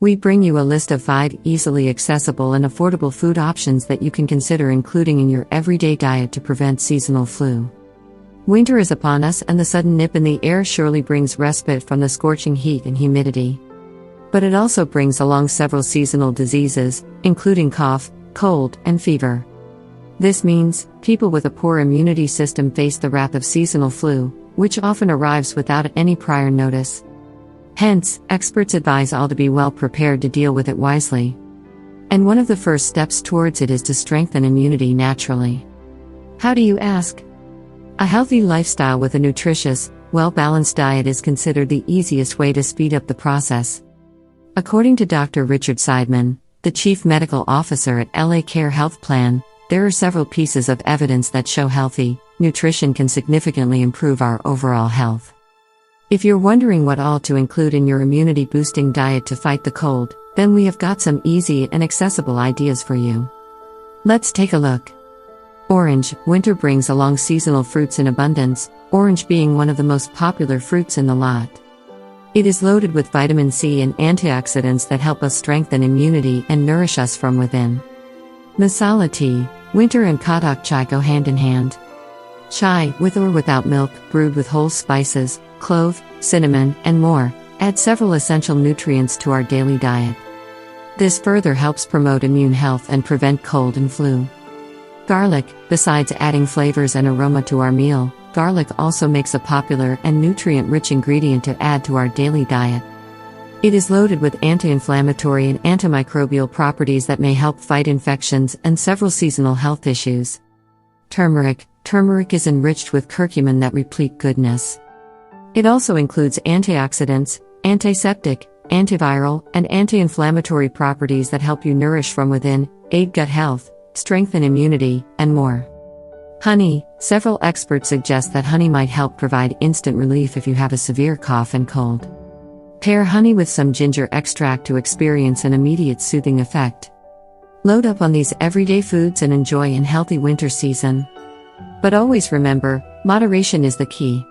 We bring you a list of 5 easily accessible and affordable food options that you can consider including in your everyday diet to prevent seasonal flu. Winter is upon us, and the sudden nip in the air surely brings respite from the scorching heat and humidity. But it also brings along several seasonal diseases, including cough, cold, and fever. This means, people with a poor immunity system face the wrath of seasonal flu, which often arrives without any prior notice. Hence, experts advise all to be well prepared to deal with it wisely. And one of the first steps towards it is to strengthen immunity naturally. How do you ask? A healthy lifestyle with a nutritious, well-balanced diet is considered the easiest way to speed up the process. According to Dr. Richard Seidman, the Chief Medical Officer at LA Care Health Plan, there are several pieces of evidence that show healthy nutrition can significantly improve our overall health. If you're wondering what all to include in your immunity-boosting diet to fight the cold, then we have got some easy and accessible ideas for you. Let's take a look. Orange. Winter brings along seasonal fruits in abundance, orange being one of the most popular fruits in the lot. It is loaded with vitamin C and antioxidants that help us strengthen immunity and nourish us from within. Masala tea. Winter and Kadak chai go hand in hand. Chai, with or without milk, brewed with whole spices, clove, cinnamon, and more, adds several essential nutrients to our daily diet. This further helps promote immune health and prevent cold and flu. Garlic. Besides adding flavors and aroma to our meal, garlic also makes a popular and nutrient-rich ingredient to add to our daily diet. It is loaded with anti-inflammatory and antimicrobial properties that may help fight infections and several seasonal health issues. Turmeric. Turmeric is enriched with curcumin that replete goodness. It also includes antioxidants, antiseptic, antiviral, and anti-inflammatory properties that help you nourish from within, aid gut health, strengthen immunity, and more. Honey. Several experts suggest that honey might help provide instant relief if you have a severe cough and cold. Pair honey with some ginger extract to experience an immediate soothing effect. Load up on these everyday foods and enjoy in healthy winter season. But always remember, moderation is the key.